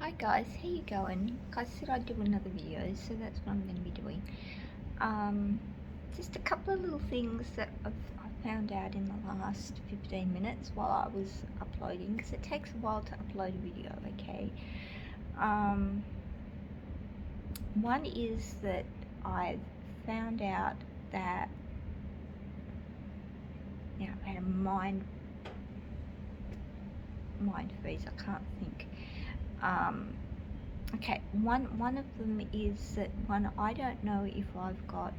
Hi guys, how you going? I said I'd do another video, so that's what I'm going to be doing. Just a couple of little things that I found out in the last 15 minutes while I was uploading, because it takes a while to upload a video, okay? One is that I've found out that, I had a mind freeze, I can't think. Okay, one of them is that I don't know if I've got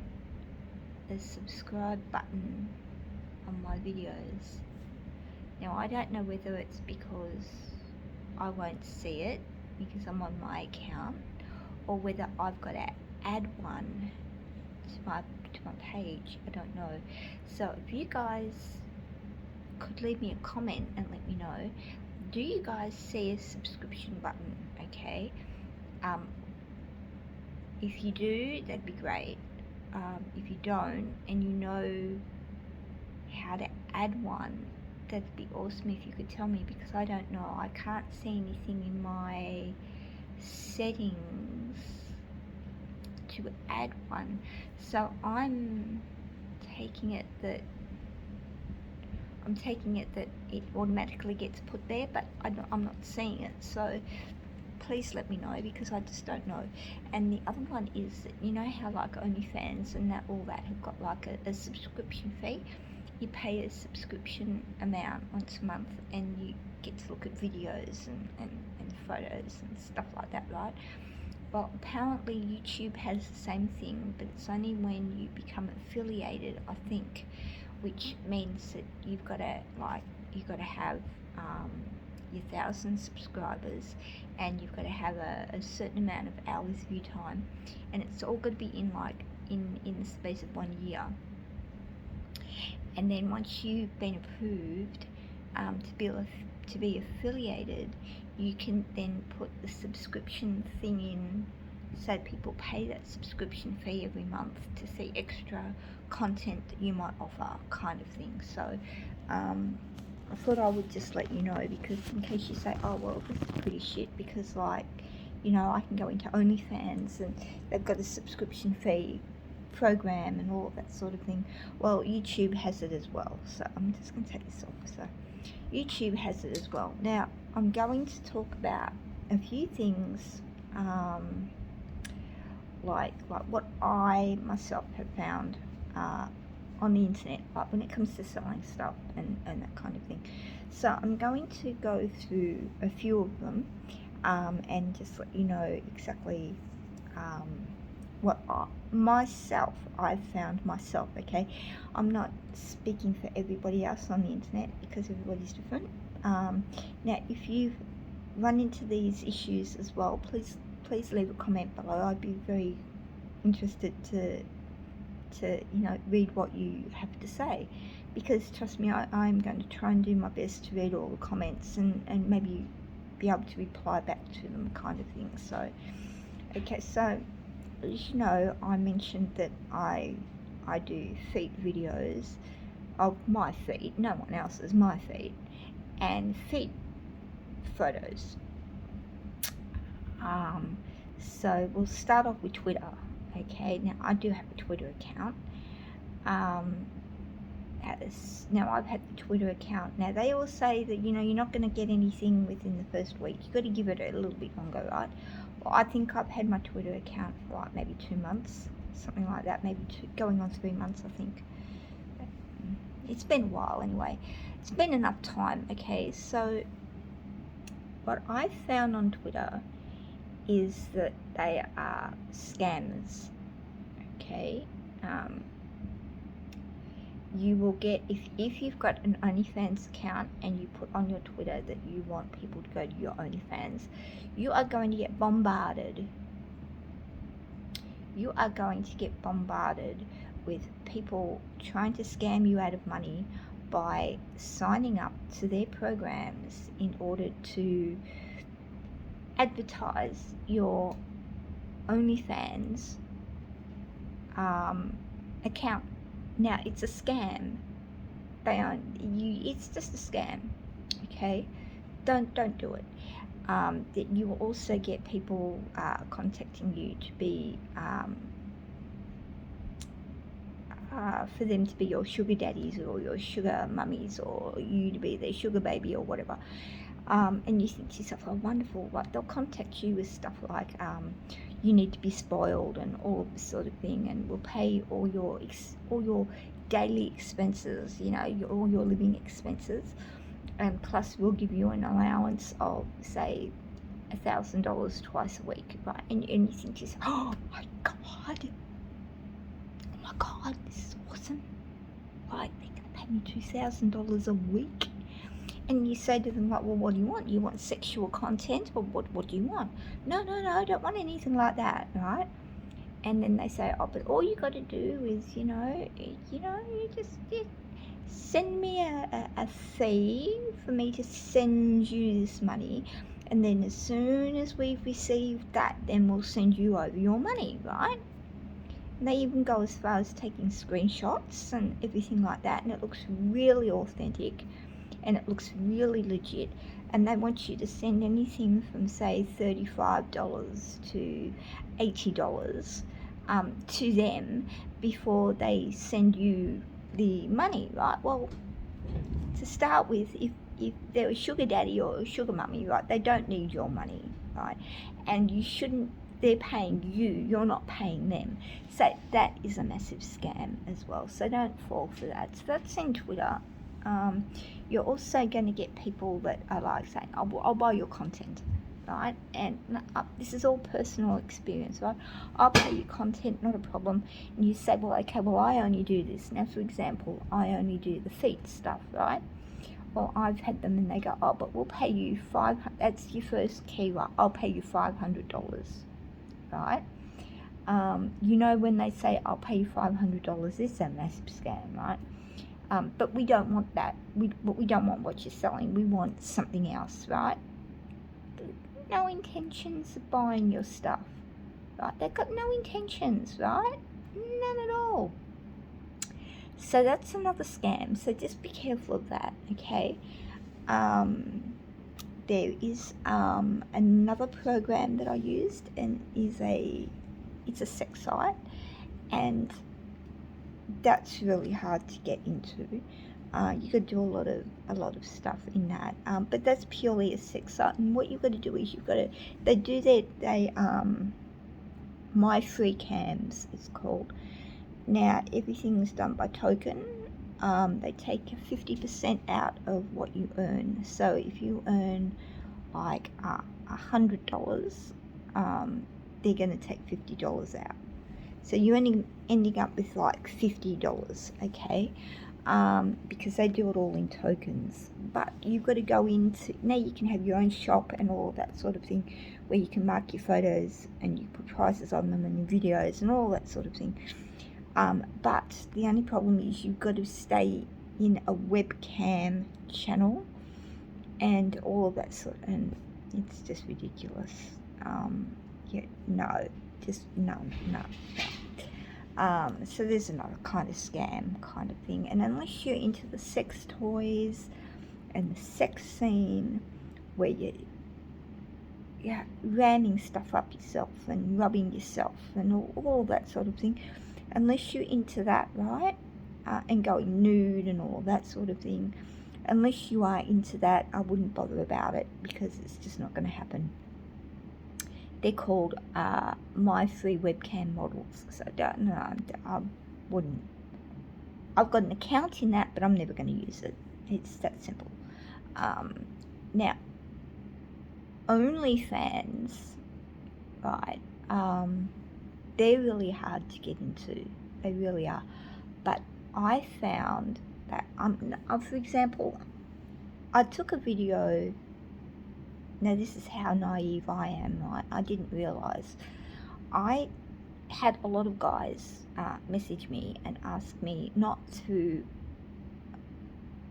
a subscribe button on my videos. Now I don't know whether it's because I won't see it because I'm on my account, or whether I've got to add one to my page. I don't know. So if you guys could leave me a comment and let me know, do you guys see a subscription button? Okay. If you do, that'd be great. If you don't and you know how to add one, that'd be awesome if you could tell me, because I don't know. I can't see anything in my settings to add one. So I'm taking it that it automatically gets put there, but I'm not seeing it. So please let me know, because I just don't know. And the other one is that, you know how like OnlyFans and all that have got like a subscription fee. You pay a subscription amount once a month and you get to look at videos and photos and stuff like that, right? Well, apparently YouTube has the same thing, but it's only when you become affiliated, I think, which means that you've got to have your 1,000 subscribers, and you've got to have a certain amount of hours view time, and it's all going to be in the space of 1 year. And then once you've been approved to be affiliated, you can then put the subscription thing in, so people pay that subscription fee every month to see extra content that you might offer, kind of thing. So I thought I would just let you know, because in case you say, oh well, this is pretty shit, because I can go into OnlyFans and they've got a subscription fee program and all that sort of thing. Well, YouTube has it as well. So I'm just going to take this off. So YouTube has it as well. Now I'm going to talk about a few things, like what I myself have found on the internet, like when it comes to selling stuff and that kind of thing. So I'm going to go through a few of them and just let you know exactly what I've found myself, okay? I'm not speaking for everybody else on the internet, because everybody's different. Now, if you've run into these issues as well, please leave a comment below. I'd be very interested to read what you have to say, because trust me, I'm going to try and do my best to read all the comments and maybe be able to reply back to them, kind of thing. So okay, so as you know, I mentioned that I do feet videos of my feet, no one else's, my feet, and feet photos. So we'll start off with Twitter. Okay, now I do have a Twitter account. Now I've had the Twitter account. Now they all say that you're not going to get anything within the first week. You've got to give it a little bit longer, right? Well, I think I've had my Twitter account for like maybe 2 months, something like that, maybe going on 3 months, I think. It's been a while anyway. It's been enough time. Okay, so what I found on Twitter is that they are scammers. Okay, you will get, if you've got an OnlyFans account and you put on your Twitter that you want people to go to your OnlyFans, you are going to get bombarded. You are going to get bombarded with people trying to scam you out of money by signing up to their programs in order to advertise your OnlyFans account. Now, it's a scam. It's just a scam, okay? don't do it. That you will also get people contacting you to be for them to be your sugar daddies or your sugar mummies, or you to be their sugar baby or whatever. And you think to yourself, oh, wonderful, like they'll contact you with stuff like you need to be spoiled and all of this sort of thing, and we'll pay all your daily expenses, all your living expenses, and plus we'll give you an allowance of, say, $1,000 twice a week, right? And you think to yourself, oh my God, this is awesome. Like, they're going to pay me $2,000 a week. And you say to them, like, well, what do you want? You want sexual content, or what do you want? No, I don't want anything like that, right? And then they say, oh, but all you got to do is, you just send me a fee for me to send you this money. And then as soon as we've received that, then we'll send you over your money, right? And they even go as far as taking screenshots and everything like that, and it looks really authentic and it looks really legit. And they want you to send anything from, say, $35 to $80 to them before they send you the money, right? Well, to start with, if they're a sugar daddy or a sugar mummy, right, they don't need your money, right? And you shouldn't, they're paying you, you're not paying them. So that is a massive scam as well. So don't fall for that. So that's in Twitter. You're also going to get people that are like saying, I'll buy your content, right? And this is all personal experience, right? I'll pay you content, not a problem. And you say, well, okay, well, I only do this. Now, for example, I only do the feet stuff, right? Well, I've had them and they go, oh, but we'll pay you $500. That's your first key, right? I'll pay you $500, right? When they say, I'll pay you $500, it's a massive scam, right? But we don't want that. We don't want what you're selling. We want something else, right? No intentions of buying your stuff, right? They've got no intentions, right? None at all. So that's another scam. So just be careful of that, okay? There is another program that I used, and it's a sex site, and that's really hard to get into. You could do a lot of stuff in that, but that's purely a sex site. And what you've got to do is My Free Cams it's called. Now everything's done by token. They take 50% out of what you earn. So if you earn like $100, they're going to take $50 out. So you're ending up with like $50, okay? Because they do it all in tokens. But you've got to go into, now you can have your own shop and all that sort of thing, where you can mark your photos and you put prices on them and your videos and all that sort of thing. But the only problem is you've got to stay in a webcam channel and all of that sort, and it's just ridiculous. No. So there's another kind of scam kind of thing. And unless you're into the sex toys and the sex scene, where you're ramming stuff up yourself and rubbing yourself and all that sort of thing, unless you're into that, right, and going nude and all that sort of thing, unless you are into that, I wouldn't bother about it, because it's just not going to happen. They're called My Free Webcam Models. So I wouldn't. I've got an account in that, but I'm never going to use it. It's that simple. Now, OnlyFans, right? They're really hard to get into. They really are. But I found that, for example, I took a video. Now, this is how naive I am, right? I didn't realise. I had a lot of guys message me and ask me, not through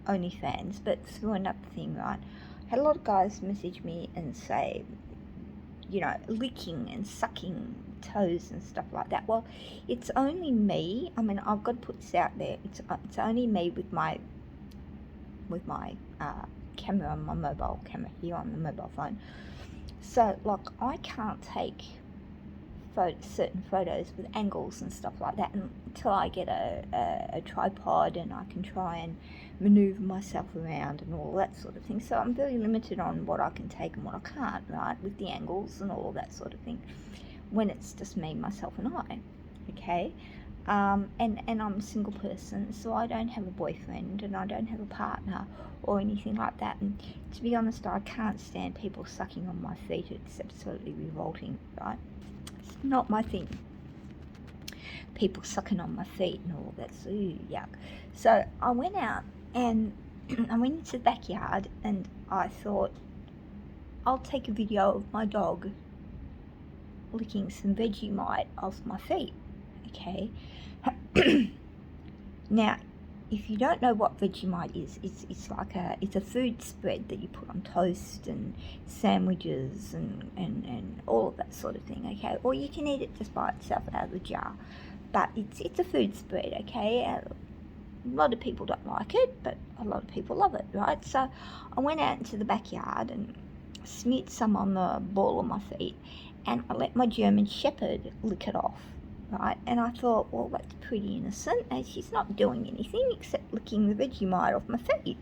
OnlyFans, but through another thing, right? I had a lot of guys message me and say, licking and sucking toes and stuff like that. Well, it's only me. I mean, I've got to put this out there. It's only me with my camera on my mobile camera here on the mobile phone. So, like, I can't take certain photos with angles and stuff like that until I get a tripod and I can try and maneuver myself around and all that sort of thing. So I'm very limited on what I can take and what I can't, right, with the angles and all that sort of thing, when it's just me, myself and I, okay? And I'm a single person, so I don't have a boyfriend and I don't have a partner or anything like that. And to be honest, I can't stand people sucking on my feet. It's absolutely revolting, right? It's not my thing. People sucking on my feet and all that, so yuck. So I went out and I went into the backyard and I thought, I'll take a video of my dog licking some Vegemite off my feet, okay? Now, if you don't know what Vegemite is, it's a food spread that you put on toast and sandwiches and all of that sort of thing, okay? Or you can eat it just by itself out of the jar, but it's a food spread, okay? A lot of people don't like it, but a lot of people love it, right? So I went out into the backyard and smeared some on the ball of my feet, and I let my German Shepherd lick it off, right? And I thought, well, that's pretty innocent, and she's not doing anything except licking the Vegemite off my feet.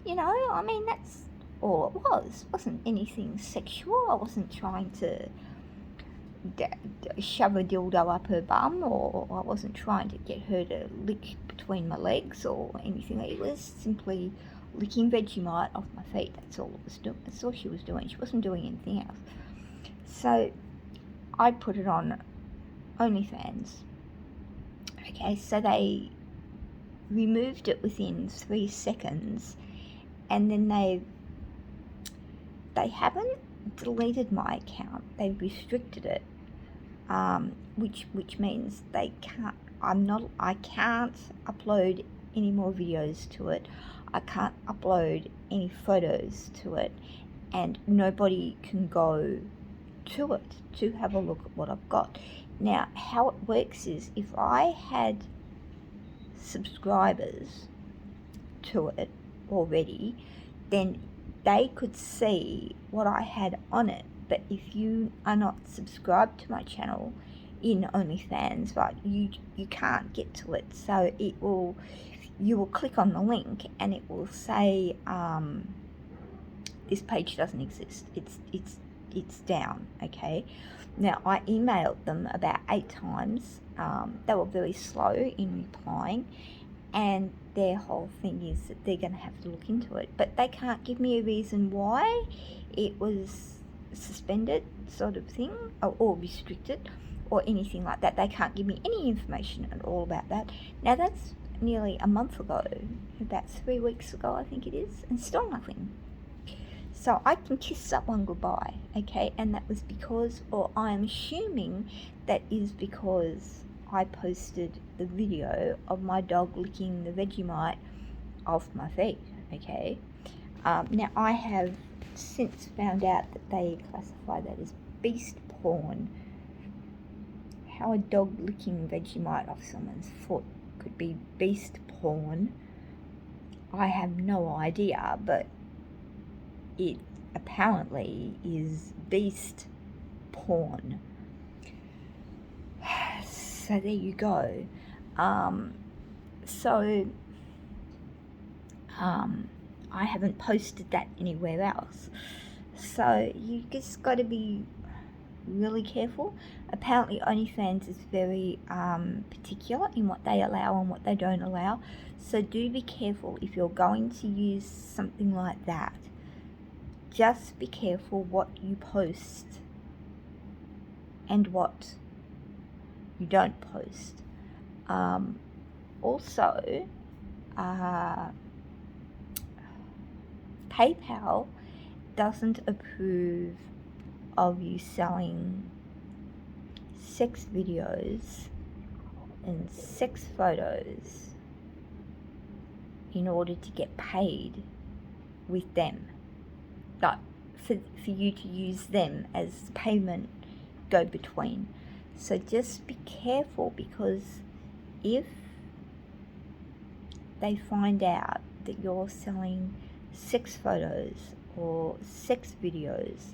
You know, I mean, that's all it was. It wasn't anything sexual. I wasn't trying to shove a dildo up her bum, or I wasn't trying to get her to lick between my legs or anything. It was simply licking Vegemite off my feet. That's all it was doing. That's all she was doing. She wasn't doing anything else. So I put it on OnlyFans. Okay, so they removed it within 3 seconds, and then they haven't deleted my account. They've restricted it, which means they can't. I can't upload any more videos to it. I can't upload any photos to it, and nobody can go to it to have a look at what I've got. Now, how it works is, if I had subscribers to it already, then they could see what I had on it. But if you are not subscribed to my channel in OnlyFans, right, you can't get to it. So you will click on the link and it will say, this page doesn't exist. It's down, okay? Now, I emailed them about 8 times. They were very slow in replying, and their whole thing is that they're going to have to look into it. But they can't give me a reason why it was suspended, sort of thing, or restricted, or anything like that. They can't give me any information at all about that. Now, that's nearly a month ago, about 3 weeks ago, I think it is, and still nothing. So I can kiss that one goodbye, okay? And that was because, or I'm assuming that is because I posted the video of my dog licking the Vegemite off my feet, okay? Now, I have since found out that they classify that as beast porn. How a dog licking Vegemite off someone's foot could be beast porn, I have no idea, but it apparently is beast porn. So there you go. I haven't posted that anywhere else. So you just got to be really careful. Apparently OnlyFans is very particular in what they allow and what they don't allow. So do be careful if you're going to use something like that. Just be careful what you post and what you don't post. Also, PayPal doesn't approve of you selling sex videos and sex photos in order to get paid with them. Like, for you to use them as payment go-between. So just be careful, because if they find out that you're selling sex photos or sex videos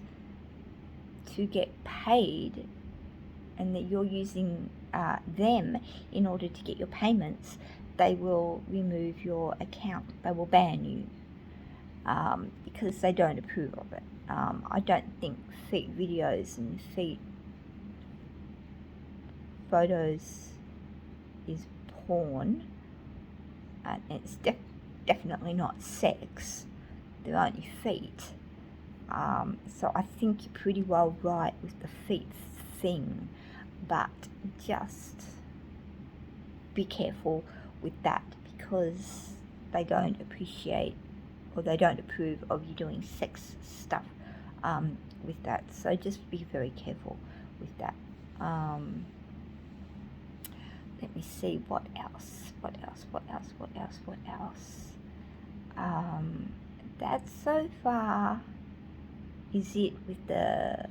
to get paid, and that you're using them in order to get your payments, they will remove your account. They will ban you because they don't approve of it. I don't think feet videos and feet photos is porn, and it's definitely not sex. They're only feet. So I think you're pretty well right with the feet thing, but just be careful with that, because they don't appreciate or they don't approve of you doing sex stuff with that. So just be very careful with that. Let me see what else. That so far is it with the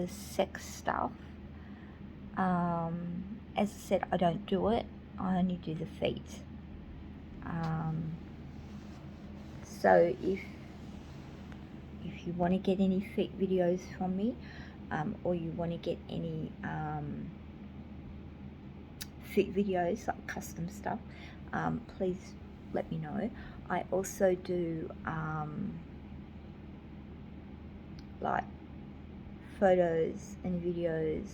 sex stuff. As I said, I don't do it. I only do the feet. So if you want to get any feet videos from me, or you want to get any feet videos, like custom stuff, please let me know. I also do like photos and videos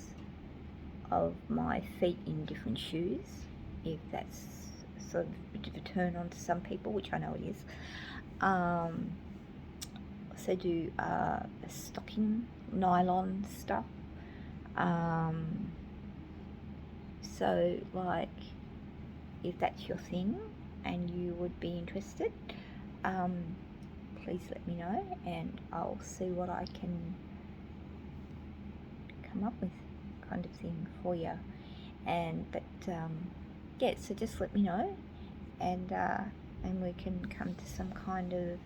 of my feet in different shoes, if that's sort of a bit of a turn on to some people, which I know it is. Also do stocking nylon stuff. So like, if that's your thing and you would be interested, please let me know, and I'll see what I can come up with, kind of thing for you. And but yeah, so just let me know, and we can come to some kind of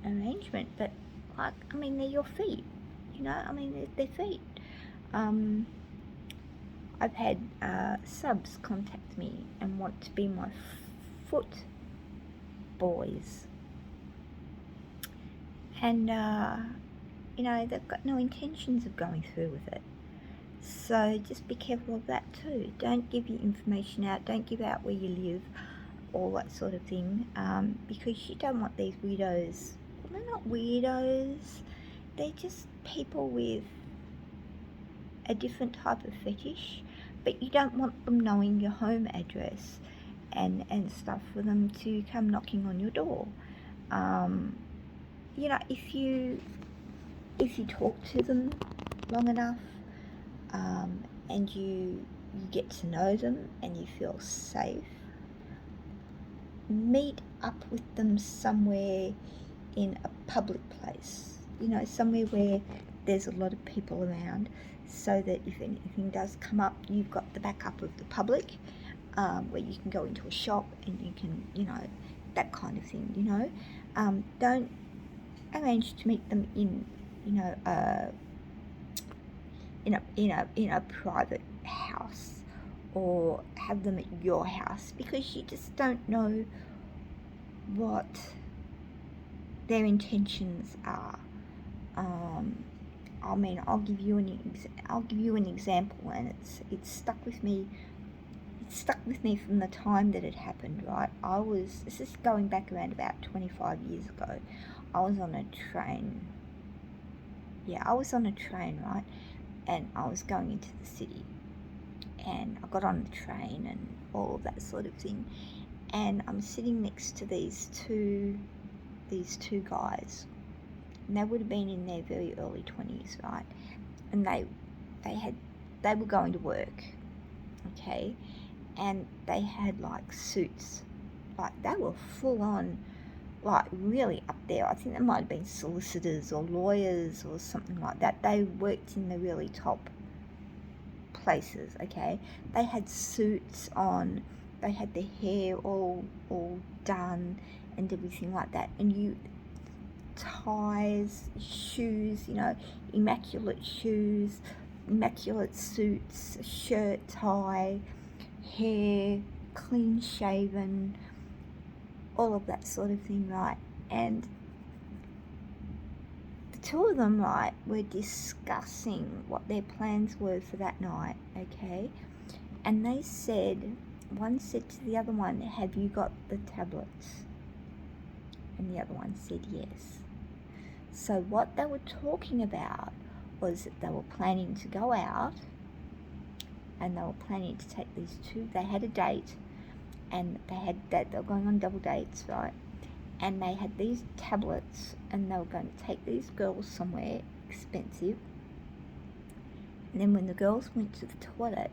arrangement. But like, I mean, they're your feet, you know, I mean, they're feet. I've had subs contact me and want to be my foot boys, and you know, they've got no intentions of going through with it. So just be careful of that too. Don't give your information out, don't give out where you live, all that sort of thing, because you don't want these weirdos. Well, they're not weirdos, they're just people with a different type of fetish, but you don't want them knowing your home address and stuff for them to come knocking on your door. You know, if you talk to them long enough, and you get to know them and you feel safe, meet up with them somewhere in a public place, you know, somewhere where there's a lot of people around, so that if anything does come up, you've got the backup of the public, where you can go into a shop and you can, you know, that kind of thing, you know. Don't arrange to meet them in, you know, in a private house, or have them at your house, because you just don't know what their intentions are. I mean, I'll give you an example, and it's stuck with me. It stuck with me from the time that it happened. Right, this is going back around about 25 years ago. I was on a train. Yeah, I was on a train, right, and I was going into the city, and I got on the train and all of that sort of thing, and I'm sitting next to these two guys, and they would have been in their very early 20s, right, and they were going to work, okay, and they had like suits, like they were full on, like really up there. I think they might have been solicitors or lawyers or something like that. They worked in the really top places, okay. They had suits on, they had their hair all done and everything like that, and ties, shoes, you know, immaculate shoes, immaculate suits, shirt, tie, hair, clean shaven, all of that sort of thing, right? And the two of them, right, were discussing what their plans were for that night, okay? And they said, one said to the other one, have you got the tablets? And the other one said yes. So what they were talking about was that they were planning to go out, and they were planning to take these two, they had a date, and they were going on double dates, right? And they had these tablets, and they were going to take these girls somewhere expensive. And then when the girls went to the toilet,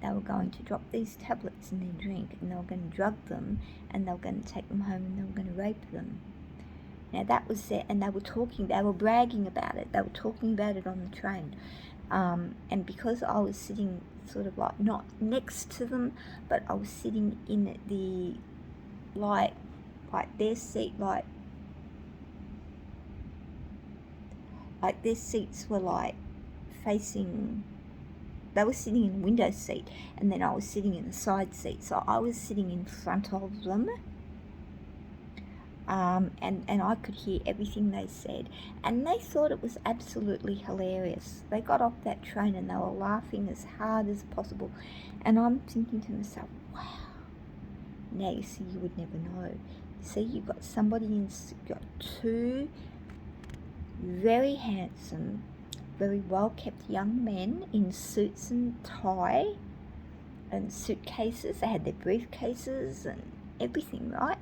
they were going to drop these tablets in their drink, and they were going to drug them, and they were going to take them home, and they were going to rape them. Now that was it, and they were bragging about it. They were talking about it on the train. And because I was sitting sort of like not next to them, but I was sitting in the like their seat, like their seats were like facing, they were sitting in the window seat, and then I was sitting in the side seat, so I was sitting in front of them. And I could hear everything they said, and they thought it was absolutely hilarious. They got off that train and they were laughing as hard as possible, and I'm thinking to myself, wow, now you see, you would never know. See, you've got you've got two very handsome, very well-kept young men in suits and tie and suitcases. They had their briefcases and everything, right?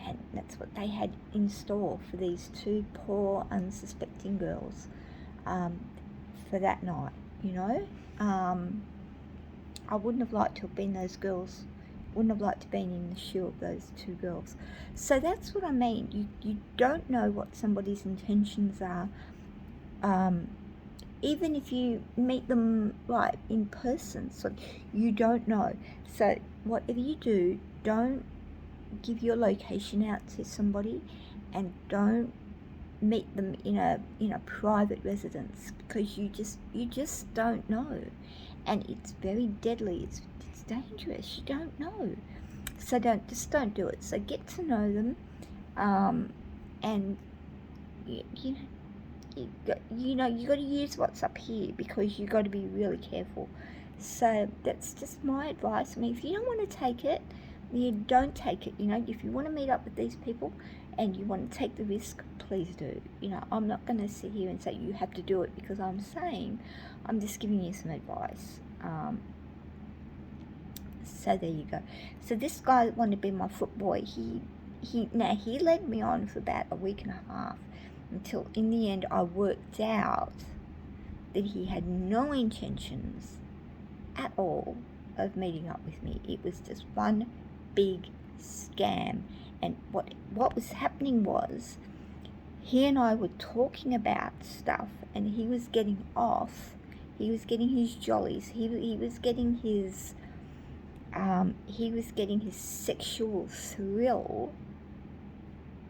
And that's what they had in store for these two poor, unsuspecting girls for that night, you know. I wouldn't have liked to have been those girls, wouldn't have liked to have been in the shoe of those two girls. So that's what I mean. You don't know what somebody's intentions are. Even if you meet them like in person, so you don't know. So whatever you do, don't give your location out to somebody, and don't meet them in a private residence, because you just don't know, and it's very deadly. It's dangerous. You don't know, so don't do it. So get to know them, and you got to use what's up here, because you got to be really careful. So that's just my advice. I mean, if you don't want to take it, you don't take it. If you want to meet up with these people and you want to take the risk, please do. I'm not going to sit here and say you have to do it, because I'm just giving you some advice. So there you go. So this guy wanted to be my footboy. He led me on for about a week and a half, until in the end I worked out that he had no intentions at all of meeting up with me. It was just one big scam. And what was happening was, he and I were talking about stuff, and he was getting off. He was getting his jollies. He was getting his sexual thrill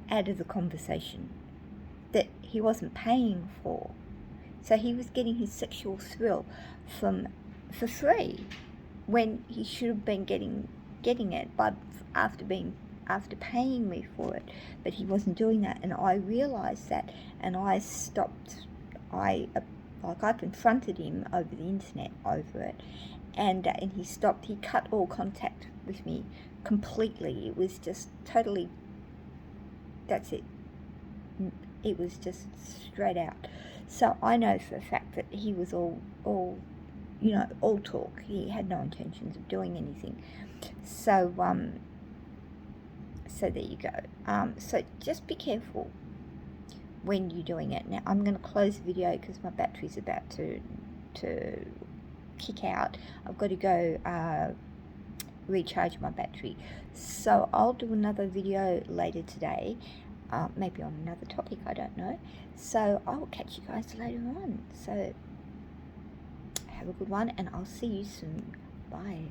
out of the conversation that he wasn't paying for. So he was getting his sexual thrill for free, when he should have been getting it after paying me for it. But he wasn't doing that, and I realized that, and I stopped. I confronted him over the internet over it, and he stopped. He cut all contact with me completely. It was just totally, that's it. It was just straight out. So I know for a fact that he was all talk. He had no intentions of doing anything. So so there you go. So just be careful when you're doing it. Now I'm going to close the video because my battery's about to kick out. I've got to go recharge my battery. So I'll do another video later today, maybe on another topic, I don't know. So I will catch you guys later on. So have a good one, and I'll see you soon. Bye.